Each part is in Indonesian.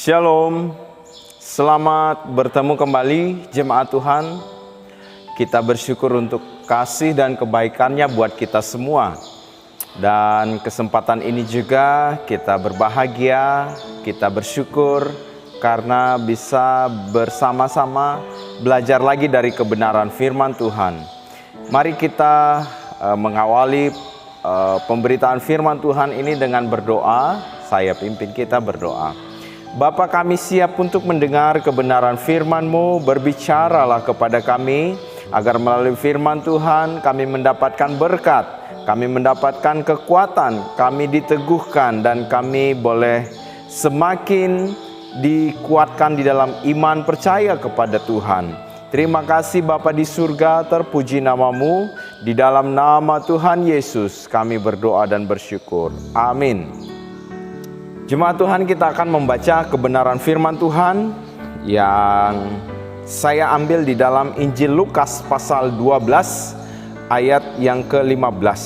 Shalom, selamat bertemu kembali jemaat Tuhan. Kita bersyukur untuk kasih dan kebaikannya buat kita semua. Dan kesempatan ini juga kita berbahagia, kita bersyukur karena bisa bersama-sama belajar lagi dari kebenaran firman Tuhan. Mari kita mengawali pemberitaan firman Tuhan ini dengan berdoa. Saya pimpin kita berdoa. Bapa, kami siap untuk mendengar kebenaran firman-Mu. Berbicaralah kepada kami, agar melalui firman Tuhan kami mendapatkan berkat, kami mendapatkan kekuatan, kami diteguhkan, dan kami boleh semakin dikuatkan di dalam iman percaya kepada Tuhan. Terima kasih Bapa di surga, terpuji nama-Mu. Di dalam nama Tuhan Yesus kami berdoa dan bersyukur. Amin. Jemaat Tuhan, kita akan membaca kebenaran firman Tuhan yang saya ambil di dalam Injil Lukas pasal 12 ayat yang ke-15.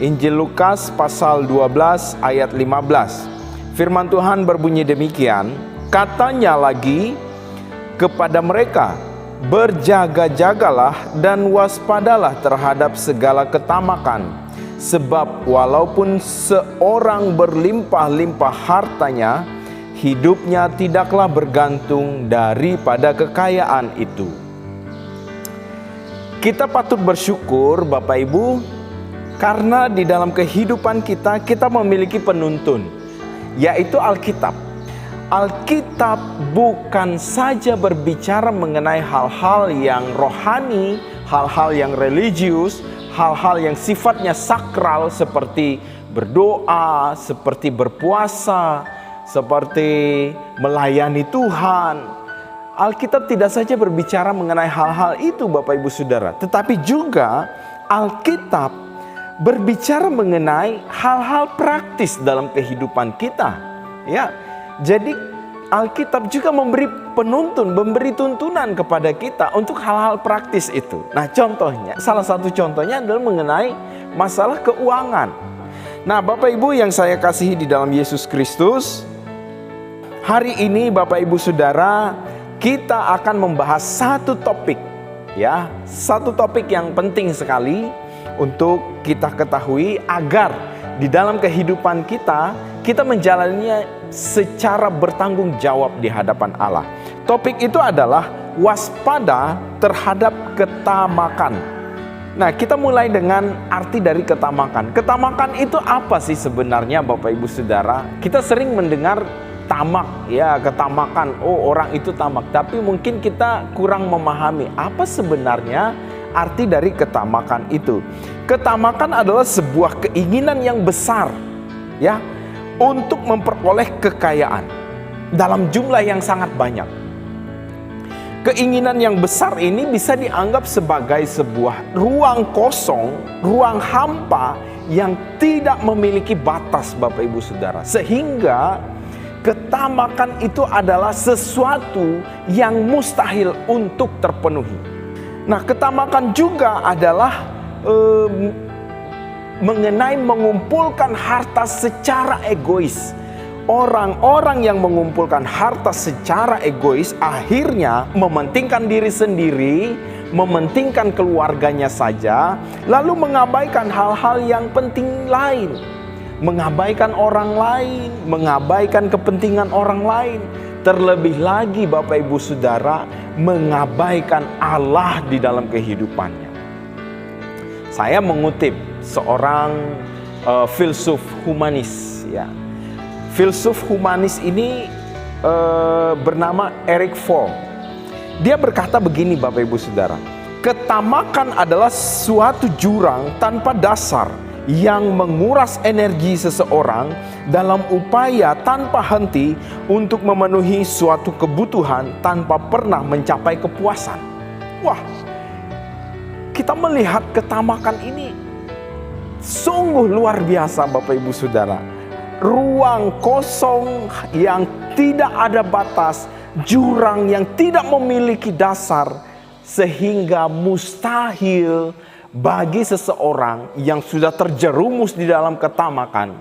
Injil Lukas pasal 12 ayat 15. Firman Tuhan berbunyi demikian, katanya lagi kepada mereka, berjaga-jagalah dan waspadalah terhadap segala ketamakan. Sebab walaupun seorang berlimpah-limpah hartanya, hidupnya tidaklah bergantung daripada kekayaan itu. Kita patut bersyukur Bapak Ibu, karena di dalam kehidupan kita memiliki penuntun, yaitu Alkitab. Alkitab bukan saja berbicara mengenai hal-hal yang rohani, hal-hal yang religius, hal-hal yang sifatnya sakral seperti berdoa, seperti berpuasa, seperti melayani Tuhan. Alkitab tidak saja berbicara mengenai hal-hal itu Bapak Ibu Saudara, tetapi juga Alkitab berbicara mengenai hal-hal praktis dalam kehidupan kita. Ya, jadi Alkitab juga memberi penuntun, memberi tuntunan kepada kita untuk hal-hal praktis itu. Nah, contohnya, salah satu contohnya adalah mengenai masalah keuangan. Nah, Bapak Ibu yang saya kasihi di dalam Yesus Kristus, hari ini Bapak Ibu Saudara, kita akan membahas satu topik, ya, satu topik yang penting sekali untuk kita ketahui agar di dalam kehidupan kita menjalaninya secara bertanggung jawab di hadapan Allah. Topik itu adalah waspada terhadap ketamakan. Nah, kita mulai dengan arti dari ketamakan. Ketamakan itu apa sih sebenarnya Bapak Ibu Saudara? Kita sering mendengar tamak, ya, ketamakan. Oh, orang itu tamak. Tapi mungkin kita kurang memahami apa sebenarnya arti dari ketamakan itu. Ketamakan adalah sebuah keinginan yang besar, ya, untuk memperoleh kekayaan dalam jumlah yang sangat banyak. Keinginan yang besar ini bisa dianggap sebagai sebuah ruang kosong, ruang hampa yang tidak memiliki batas Bapak Ibu Saudara. Sehingga ketamakan itu adalah sesuatu yang mustahil untuk terpenuhi. Nah, ketamakan juga adalah mengenai mengumpulkan harta secara egois. Orang-orang yang mengumpulkan harta secara egois akhirnya mementingkan diri sendiri, mementingkan keluarganya saja, lalu mengabaikan hal-hal yang penting lain, mengabaikan orang lain, mengabaikan kepentingan orang lain. Terlebih lagi Bapak Ibu Saudara, mengabaikan Allah di dalam kehidupannya. Saya mengutip seorang filsuf humanis, ya. Filsuf humanis ini bernama Erich Fromm. Dia berkata begini Bapak Ibu Saudara, ketamakan adalah suatu jurang tanpa dasar yang menguras energi seseorang dalam upaya tanpa henti untuk memenuhi suatu kebutuhan tanpa pernah mencapai kepuasan. Wah, kita melihat ketamakan ini sungguh luar biasa Bapak Ibu Saudara. Ruang kosong yang tidak ada batas, jurang yang tidak memiliki dasar, sehingga mustahil bagi seseorang yang sudah terjerumus di dalam ketamakan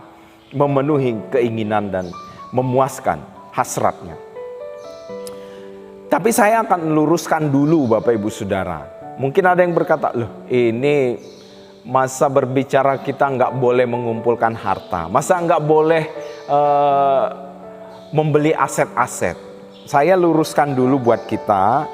memenuhi keinginan dan memuaskan hasratnya. Tapi saya akan luruskan dulu Bapak Ibu Saudara. Mungkin ada yang berkata, loh ini masa berbicara kita nggak boleh mengumpulkan harta. Masa nggak boleh membeli aset-aset. Saya luruskan dulu buat kita.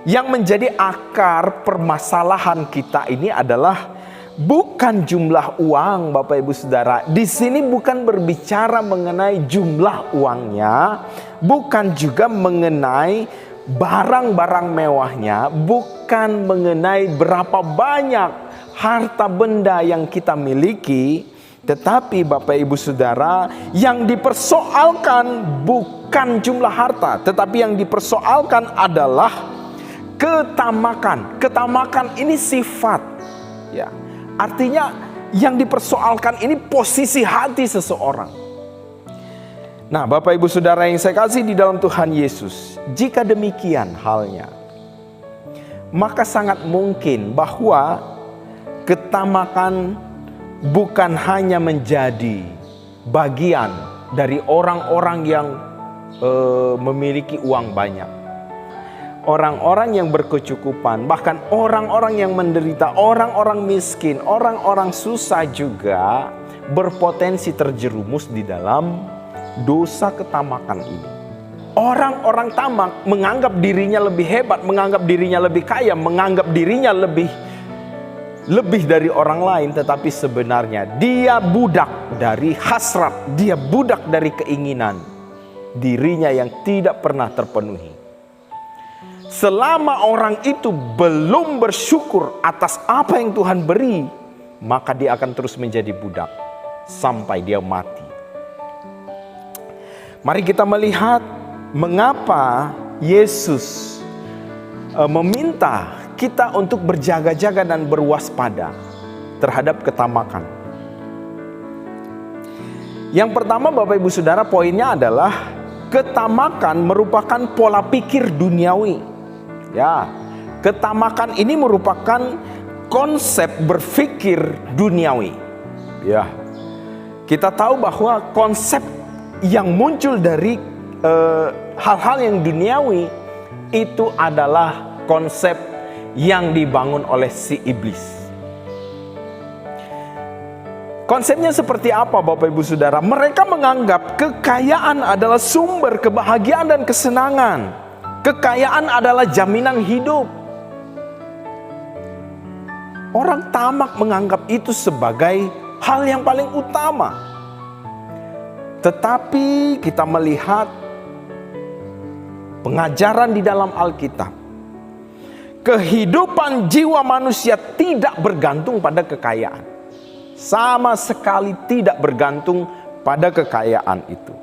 Yang menjadi akar permasalahan kita ini adalah bukan jumlah uang Bapak Ibu Saudara. Di sini bukan berbicara mengenai jumlah uangnya, bukan juga mengenai barang-barang mewahnya, bukan mengenai berapa banyak harta benda yang kita miliki. Tetapi Bapak Ibu Saudara, yang dipersoalkan bukan jumlah harta, tetapi yang dipersoalkan adalah ketamakan. Ketamakan ini sifat, ya. Artinya yang dipersoalkan ini posisi hati seseorang. Nah, Bapak Ibu Saudara yang saya kasih di dalam Tuhan Yesus, jika demikian halnya, maka sangat mungkin bahwa ketamakan bukan hanya menjadi bagian dari orang-orang yang memiliki uang banyak. Orang-orang yang berkecukupan, bahkan orang-orang yang menderita, orang-orang miskin, orang-orang susah juga berpotensi terjerumus di dalam dosa ketamakan ini. Orang-orang tamak menganggap dirinya lebih hebat, menganggap dirinya lebih kaya, menganggap dirinya lebih dari orang lain, tetapi sebenarnya dia budak dari hasrat, dia budak dari keinginan dirinya yang tidak pernah terpenuhi. Selama orang itu belum bersyukur atas apa yang Tuhan beri, maka dia akan terus menjadi budak sampai dia mati. Mari kita melihat mengapa Yesus meminta kita untuk berjaga-jaga dan berwaspada terhadap ketamakan. Yang pertama Bapak Ibu Saudara, poinnya adalah ketamakan merupakan pola pikir duniawi. Ya, ketamakan ini merupakan konsep berpikir duniawi. Ya, kita tahu bahwa konsep yang muncul dari hal-hal yang duniawi itu adalah konsep yang dibangun oleh si iblis. Konsepnya seperti apa Bapak Ibu Saudara? Mereka menganggap kekayaan adalah sumber kebahagiaan dan kesenangan. Kekayaan adalah jaminan hidup. Orang tamak menganggap itu sebagai hal yang paling utama. Tetapi kita melihat pengajaran di dalam Alkitab. Kehidupan jiwa manusia tidak bergantung pada kekayaan. Sama sekali tidak bergantung pada kekayaan itu.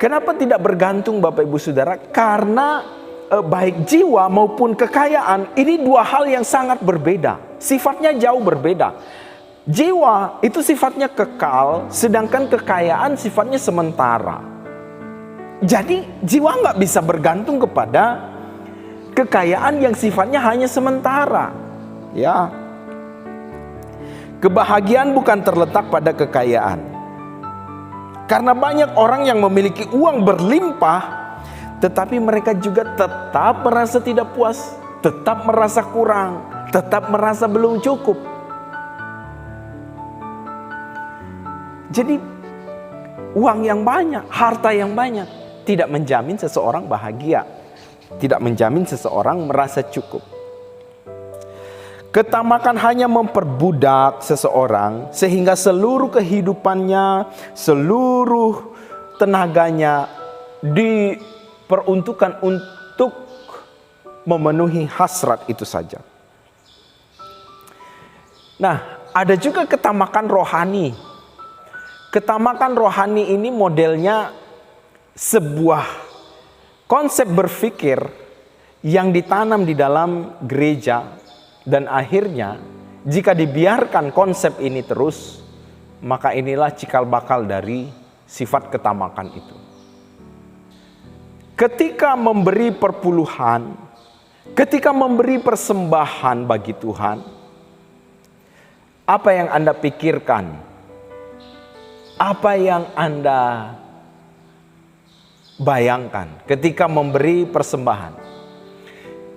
Kenapa tidak bergantung Bapak Ibu Saudara? Karena baik jiwa maupun kekayaan ini dua hal yang sangat berbeda. Sifatnya jauh berbeda. Jiwa itu sifatnya kekal, sedangkan kekayaan sifatnya sementara. Jadi jiwa nggak bisa bergantung kepada kekayaan yang sifatnya hanya sementara. Ya, kebahagiaan bukan terletak pada kekayaan. Karena banyak orang yang memiliki uang berlimpah, tetapi mereka juga tetap merasa tidak puas, tetap merasa kurang, tetap merasa belum cukup. Jadi uang yang banyak, harta yang banyak tidak menjamin seseorang bahagia, tidak menjamin seseorang merasa cukup. Ketamakan hanya memperbudak seseorang sehingga seluruh kehidupannya, seluruh tenaganya diperuntukkan untuk memenuhi hasrat itu saja. Nah, ada juga ketamakan rohani. Ketamakan rohani ini modelnya sebuah konsep berpikir yang ditanam di dalam gereja. Dan akhirnya jika dibiarkan konsep ini terus, maka inilah cikal bakal dari sifat ketamakan itu. Ketika memberi perpuluhan, ketika memberi persembahan bagi Tuhan, apa yang Anda pikirkan? Apa yang Anda bayangkan ketika memberi persembahan.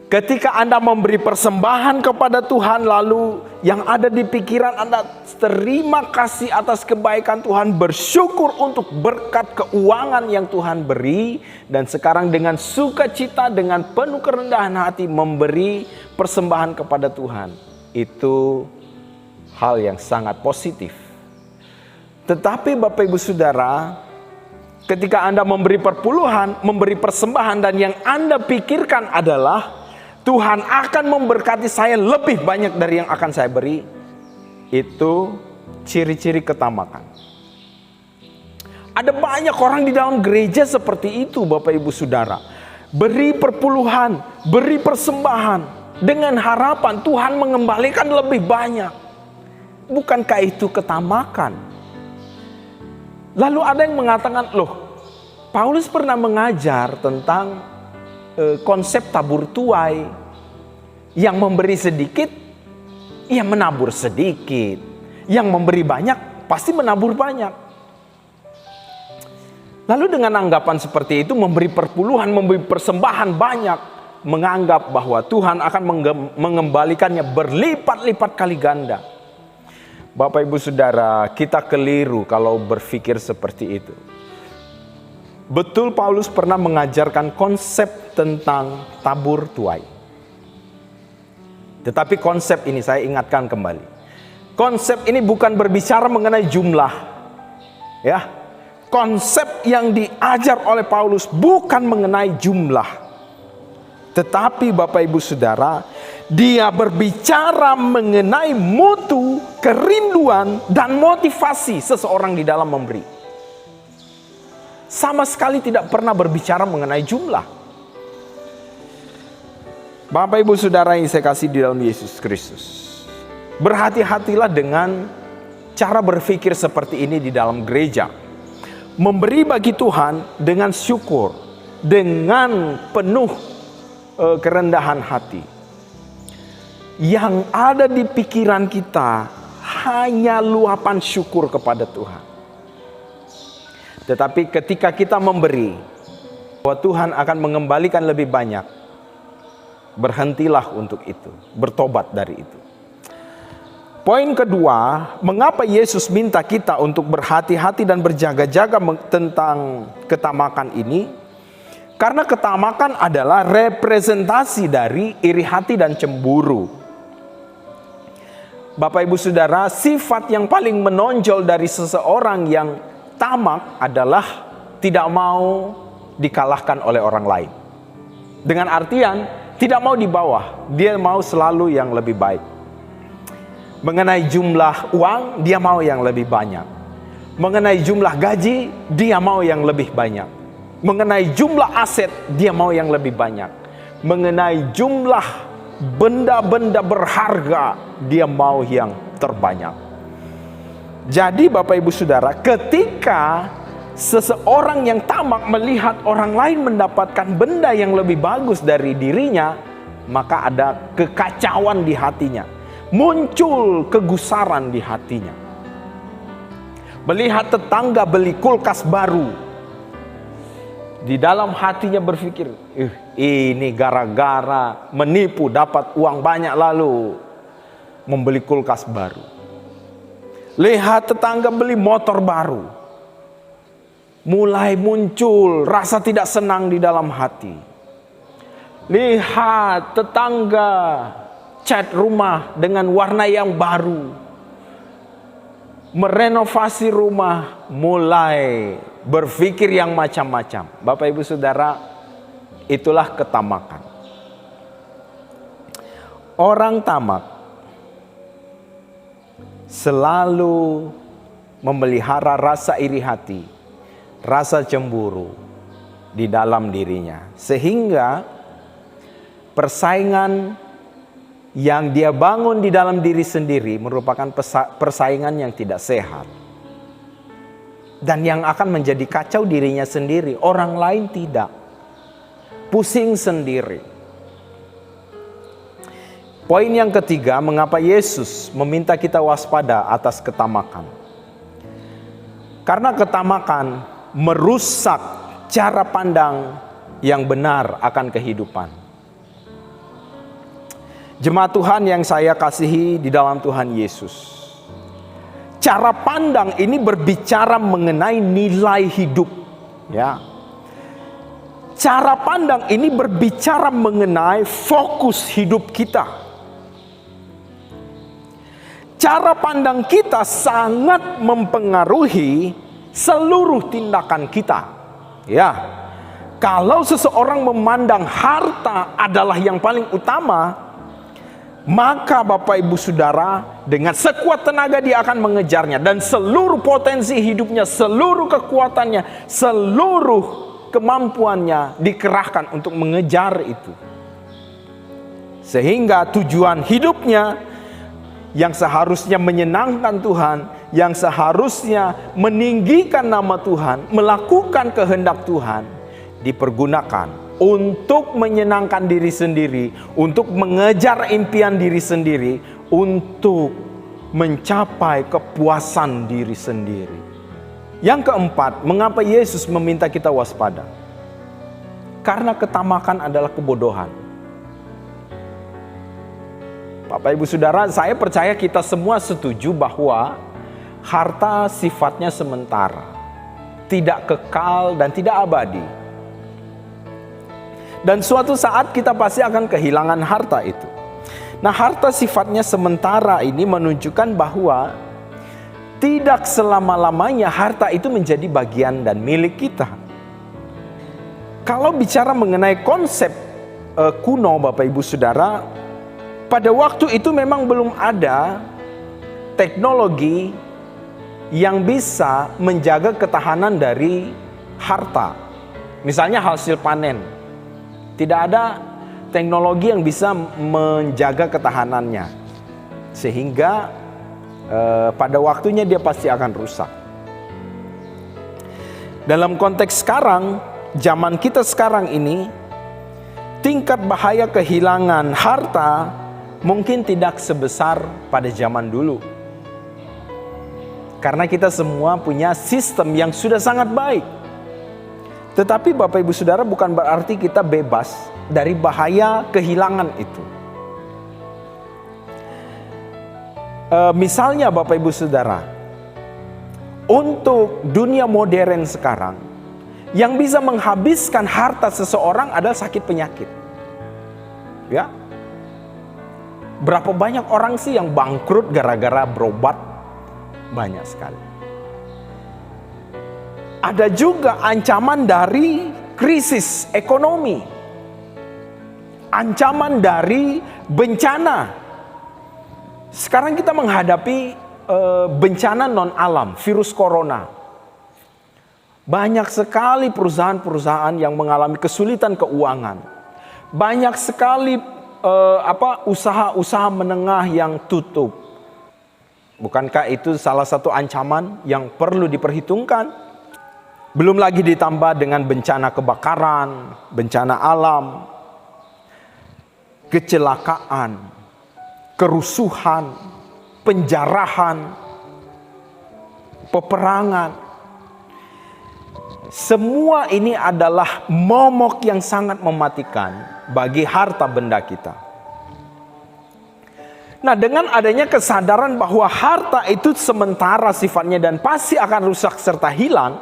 Ketika Anda memberi persembahan kepada Tuhan, lalu yang ada di pikiran Anda, terima kasih atas kebaikan Tuhan, bersyukur untuk berkat keuangan yang Tuhan beri, dan sekarang dengan sukacita, dengan penuh kerendahan hati memberi persembahan kepada Tuhan. Itu hal yang sangat positif. Tetapi Bapak Ibu Saudara, ketika Anda memberi perpuluhan, memberi persembahan, dan yang Anda pikirkan adalah Tuhan akan memberkati saya lebih banyak dari yang akan saya beri, itu ciri-ciri ketamakan. Ada banyak orang di dalam gereja seperti itu, Bapak Ibu Saudara. Beri perpuluhan, beri persembahan dengan harapan Tuhan mengembalikan lebih banyak. Bukankah itu ketamakan? Lalu ada yang mengatakan, loh, Paulus pernah mengajar tentang konsep tabur tuai. Yang memberi sedikit, ia menabur sedikit. Yang memberi banyak, pasti menabur banyak. Lalu dengan anggapan seperti itu, memberi perpuluhan, memberi persembahan banyak, menganggap bahwa Tuhan akan mengembalikannya berlipat-lipat kali ganda. Bapak Ibu Saudara, kita keliru kalau berpikir seperti itu. Betul, Paulus pernah mengajarkan konsep tentang tabur tuai. Tetapi konsep ini saya ingatkan kembali. Konsep ini bukan berbicara mengenai jumlah. Ya. Konsep yang diajar oleh Paulus bukan mengenai jumlah. Tetapi Bapak Ibu Saudara, dia berbicara mengenai mutu, kerinduan, dan motivasi seseorang di dalam memberi. Sama sekali tidak pernah berbicara mengenai jumlah. Bapak Ibu Saudara yang saya kasih di dalam Yesus Kristus, berhati-hatilah dengan cara berpikir seperti ini di dalam gereja. Memberi bagi Tuhan dengan syukur, dengan penuh kerendahan hati. Yang ada di pikiran kita hanya luapan syukur kepada Tuhan. Tetapi ketika kita memberi, bahwa Tuhan akan mengembalikan lebih banyak, berhentilah untuk itu, bertobat dari itu. Poin kedua, mengapa Yesus minta kita untuk berhati-hati dan berjaga-jaga tentang ketamakan ini? Karena ketamakan adalah representasi dari iri hati dan cemburu. Bapak Ibu Saudara, sifat yang paling menonjol dari seseorang yang tamak adalah tidak mau dikalahkan oleh orang lain. Dengan artian tidak mau di bawah, dia mau selalu yang lebih baik. Mengenai jumlah uang, dia mau yang lebih banyak. Mengenai jumlah gaji, dia mau yang lebih banyak. Mengenai jumlah aset, dia mau yang lebih banyak. Mengenai jumlah benda-benda berharga, dia mau yang terbanyak. Jadi Bapak Ibu Saudara, ketika seseorang yang tamak melihat orang lain mendapatkan benda yang lebih bagus dari dirinya, maka ada kekacauan di hatinya, muncul kegusaran di hatinya. Melihat tetangga beli kulkas baru, di dalam hatinya berpikir, ini gara-gara menipu dapat uang banyak lalu membeli kulkas baru. Lihat tetangga beli motor baru, mulai muncul rasa tidak senang di dalam hati. Lihat tetangga cat rumah dengan warna yang baru, merenovasi rumah, mulai berpikir yang macam-macam. Bapak Ibu Saudara, itulah ketamakan. Orang tamak selalu memelihara rasa iri hati, rasa cemburu di dalam dirinya. Sehingga persaingan yang dia bangun di dalam diri sendiri merupakan persaingan yang tidak sehat. Dan yang akan menjadi kacau dirinya sendiri, orang lain tidak. Pusing sendiri. Poin yang ketiga, mengapa Yesus meminta kita waspada atas ketamakan. Karena ketamakan merusak cara pandang yang benar akan kehidupan. Jemaat Tuhan yang saya kasihi di dalam Tuhan Yesus, cara pandang ini berbicara mengenai nilai hidup, ya. Cara pandang ini berbicara mengenai fokus hidup kita. Cara pandang kita sangat mempengaruhi seluruh tindakan kita. Ya, kalau seseorang memandang harta adalah yang paling utama, maka Bapak Ibu Saudara dengan sekuat tenaga dia akan mengejarnya, dan seluruh potensi hidupnya, seluruh kekuatannya, seluruh kemampuannya dikerahkan untuk mengejar itu. Sehingga tujuan hidupnya yang seharusnya menyenangkan Tuhan, yang seharusnya meninggikan nama Tuhan, melakukan kehendak Tuhan, dipergunakan untuk menyenangkan diri sendiri, untuk mengejar impian diri sendiri, untuk mencapai kepuasan diri sendiri. Yang keempat, mengapa Yesus meminta kita waspada? Karena ketamakan adalah kebodohan. Bapak Ibu Saudara, saya percaya kita semua setuju bahwa harta sifatnya sementara, tidak kekal dan tidak abadi. Dan suatu saat kita pasti akan kehilangan harta itu. Nah, harta sifatnya sementara ini menunjukkan bahwa tidak selama-lamanya harta itu menjadi bagian dan milik kita. Kalau bicara mengenai konsep kuno Bapak Ibu Saudara, pada waktu itu memang belum ada teknologi yang bisa menjaga ketahanan dari harta. Misalnya hasil panen. Tidak ada teknologi yang bisa menjaga ketahanannya. Sehingga pada waktunya dia pasti akan rusak. Dalam konteks sekarang, zaman kita sekarang ini, tingkat bahaya kehilangan harta mungkin tidak sebesar pada zaman dulu. Karena kita semua punya sistem yang sudah sangat baik. Tetapi Bapak Ibu Saudara, bukan berarti kita bebas dari bahaya kehilangan itu. Misalnya Bapak Ibu Saudara, untuk dunia modern sekarang, yang bisa menghabiskan harta seseorang adalah sakit penyakit. Ya, berapa banyak orang sih yang bangkrut gara-gara berobat? Banyak sekali. Ada juga ancaman dari krisis ekonomi, ancaman dari bencana. Sekarang kita menghadapi bencana non-alam, virus corona. Banyak sekali perusahaan-perusahaan yang mengalami kesulitan keuangan. Banyak sekali usaha-usaha menengah yang tutup. Bukankah itu salah satu ancaman yang perlu diperhitungkan? Belum lagi ditambah dengan bencana kebakaran, bencana alam, kecelakaan, kerusuhan, penjarahan, peperangan. Semua ini adalah momok yang sangat mematikan bagi harta benda kita. Nah, dengan adanya kesadaran bahwa harta itu sementara sifatnya dan pasti akan rusak serta hilang,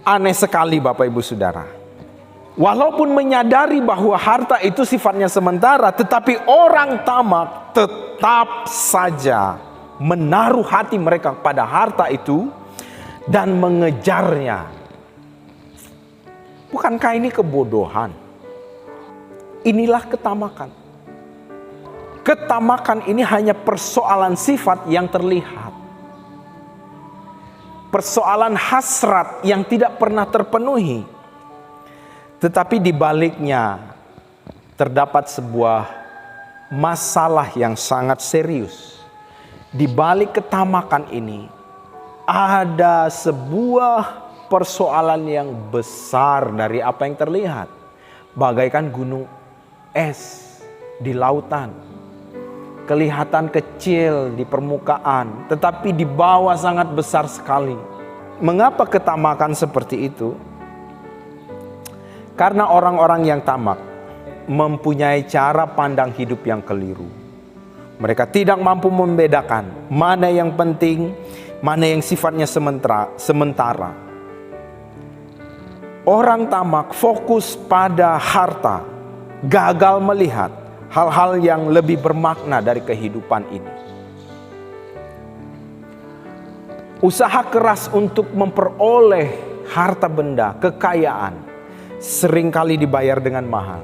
aneh sekali Bapak Ibu Saudara. Walaupun menyadari bahwa harta itu sifatnya sementara, tetapi orang tamak tetap saja menaruh hati mereka pada harta itu dan mengejarnya. Bukankah ini kebodohan? Inilah ketamakan. Ketamakan ini hanya persoalan sifat yang terlihat. Persoalan hasrat yang tidak pernah terpenuhi. Tetapi di baliknya terdapat sebuah masalah yang sangat serius. Di balik ketamakan ini ada sebuah persoalan yang besar dari apa yang terlihat. Bagaikan gunung es di lautan. Kelihatan kecil di permukaan, tetapi di bawah sangat besar sekali. Mengapa ketamakan seperti itu? Karena orang-orang yang tamak mempunyai cara pandang hidup yang keliru. Mereka tidak mampu membedakan mana yang penting, mana yang sifatnya sementara. Orang tamak fokus pada harta, gagal melihat hal-hal yang lebih bermakna dari kehidupan ini. Usaha keras untuk memperoleh harta benda, kekayaan, seringkali dibayar dengan mahal.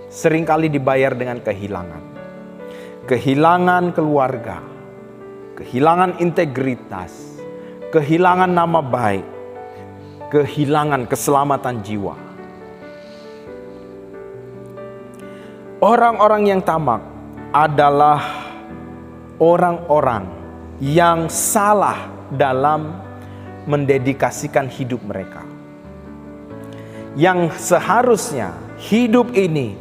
Seringkali dibayar dengan kehilangan. Kehilangan keluarga, kehilangan integritas, kehilangan nama baik, kehilangan keselamatan jiwa. Orang-orang yang tamak adalah orang-orang yang salah dalam mendedikasikan hidup mereka. Yang seharusnya hidup ini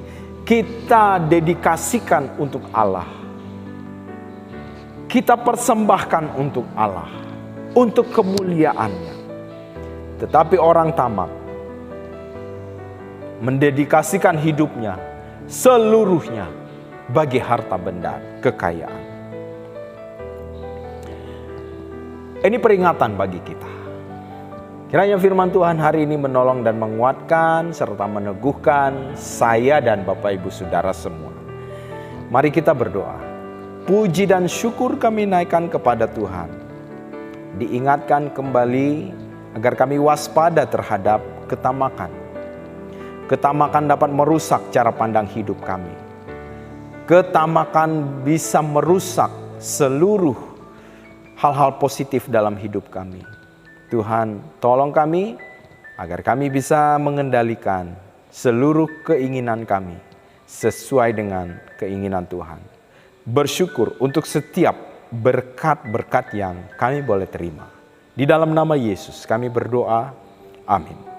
kita dedikasikan untuk Allah. Kita persembahkan untuk Allah, untuk kemuliaannya. Tetapi orang tamak mendedikasikan hidupnya seluruhnya bagi harta benda, kekayaan. Ini peringatan bagi kita. Kiranya firman Tuhan hari ini menolong dan menguatkan serta meneguhkan saya dan Bapak Ibu Saudara semua. Mari kita berdoa. Puji dan syukur kami naikkan kepada Tuhan. Diingatkan kembali agar kami waspada terhadap ketamakan. Ketamakan dapat merusak cara pandang hidup kami. Ketamakan bisa merusak seluruh hal-hal positif dalam hidup kami. Tuhan, tolong kami agar kami bisa mengendalikan seluruh keinginan kami sesuai dengan keinginan Tuhan. Bersyukur untuk setiap berkat-berkat yang kami boleh terima. Di dalam nama Yesus kami berdoa. Amin.